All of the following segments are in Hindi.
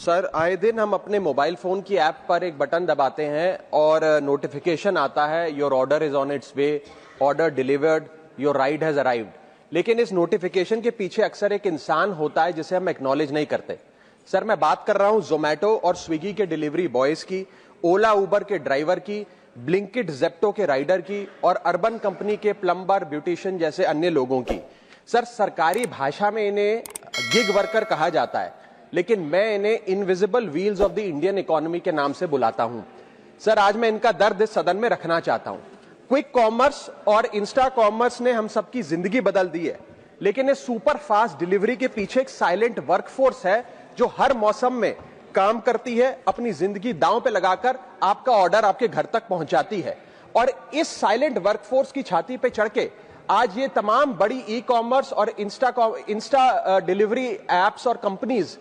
सर, आए दिन हम अपने मोबाइल फोन की ऐप पर एक बटन दबाते हैं और नोटिफिकेशन आता है, your order is on it's way, order delivered, your ride has arrived. लेकिन इस नोटिफिकेशन के पीछे अक्सर एक इंसान होता है जिसे हम एक्नॉलेज नहीं करते। सर, मैं बात कर रहा हूं जोमैटो और स्विगी के डिलीवरी बॉयज की, ओला उबर के ड्राइवर की, ब्लिंकिट जेप्टो के राइडर की और अर्बन कंपनी के प्लम्बर, ब्यूटिशियन जैसे अन्य लोगों की। सर, सरकारी भाषा में इन्हें गिग वर्कर कहा जाता है, लेकिन मैं इन्हें invisible wheels of the Indian economy के नाम से बुलाता हूं। सर, आज मैं इनका दर्द इस सदन में रखना चाहता हूं। क्विक कॉमर्स और इंस्टा कॉमर्स ने हम सबकी जिंदगी बदल दी है, लेकिन इस सुपर फास्ट डिलीवरी के पीछे एक साइलेंट वर्कफोर्स है जो हर मौसम में काम करती है, अपनी जिंदगी दांव पे लगाकर आपका ऑर्डर आपके घर तक पहुंचाती है। और इस साइलेंट वर्कफोर्स की छाती पे चढ़ के आज ये तमाम बड़ी ई कॉमर्स और इंस्टा डिलीवरी एप्स और कंपनीज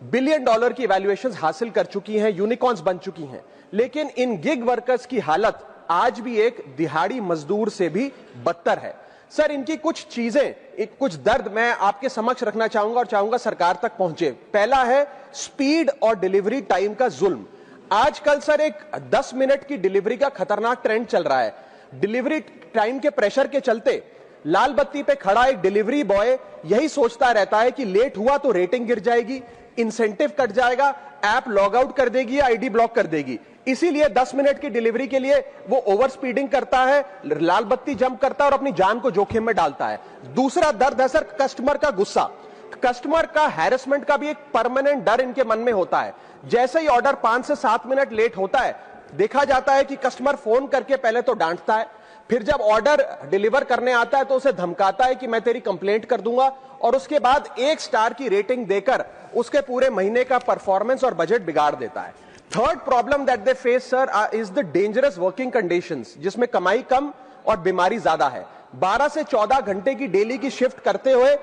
$1 बिलियन की वैल्यूएशंस हासिल कर चुकी हैं, यूनिकॉर्न्स बन चुकी हैं। लेकिन इन गिग वर्कर्स की हालत आज भी एक दिहाड़ी मजदूर से भी बदतर है। सर, इनकी कुछ चीजें, कुछ दर्द मैं आपके समक्ष रखना चाहूंगा और चाहूंगा सरकार तक पहुंचे। पहला है स्पीड और डिलीवरी टाइम का जुल्म। आजकल सर एक 10 मिनट की डिलीवरी का खतरनाक ट्रेंड चल रहा है। डिलीवरी टाइम के प्रेशर के चलते लाल बत्ती पे खड़ा एक डिलीवरी बॉय यही सोचता रहता है कि लेट हुआ तो रेटिंग गिर जाएगी, इंसेंटिव कट जाएगा, ऐप लॉग आउट कर देगी, आईडी ब्लॉक कर देगी। इसीलिए 10 मिनट की डिलीवरी के लिए वो ओवर स्पीडिंग करता है, लाल बत्ती जंप करता है और अपनी जान को जोखिम में डालता है। दूसरा दर्द है सर कस्टमर का गुस्सा। कस्टमर का हैरेसमेंट का भी एक परमानेंट डर इनके मन में होता है। जैसे ही ऑर्डर 5 से 7 मिनट लेट होता है, देखा जाता है कि कस्टमर फोन करके पहले तो डांटता है, फिर जब ऑर्डर डिलीवर करने आता है तो उसे धमकाता है कि मैं तेरी कंप्लेंट कर दूंगा, और उसके बाद 1 स्टार की रेटिंग देकर उसके पूरे महीने का परफॉर्मेंस और बजट बिगाड़ देता है। Third problem that they face sir is the dangerous working conditions, जिसमें कमाई कम और बीमारी ज्यादा है। 12 से 14 घंटे की डेली की शिफ्ट करते हुए,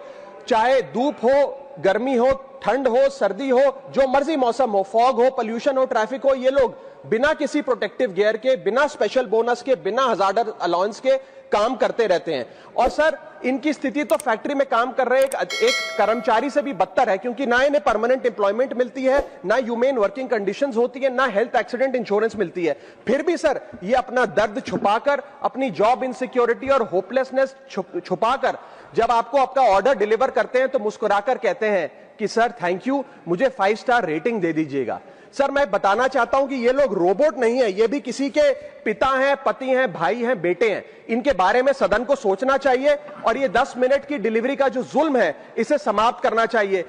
चाहे धूप हो, गर्मी हो, ठंड हो, सर्दी हो, जो मर्जी मौसम हो, फॉग हो, पोल्यूशन हो, ट्रैफिक हो, ये लोग बिना किसी प्रोटेक्टिव गियर के, बिना स्पेशल बोनस के, बिना हजार्डर अलाउंस के काम करते रहते हैं। और सर, इनकी स्थिति तो फैक्ट्री में काम कर रहे एक कर्मचारी से भी बदतर है, क्योंकि ना इन्हें परमानेंट एम्प्लॉयमेंट मिलती है, ना ह्यूमेन वर्किंग कंडीशंस होती है, ना हेल्थ एक्सीडेंट इंश्योरेंस मिलती है। फिर भी सर ये अपना दर्द छुपाकर, अपनी जॉब इनसिक्योरिटी और होपलेसनेस छुपाकर जब आपको आपका ऑर्डर डिलीवर करते हैं तो मुस्कुराकर कहते हैं कि सर थैंक यू, मुझे 5 स्टार रेटिंग दे दीजिएगा। सर, मैं बताना चाहता हूं कि ये लोग रोबोट नहीं है, ये भी किसी के पिता हैं, पति हैं, भाई हैं, बेटे हैं। इनके बारे में सदन को सोचना चाहिए और ये 10 मिनट की डिलीवरी का जो जुल्म है इसे समाप्त करना चाहिए।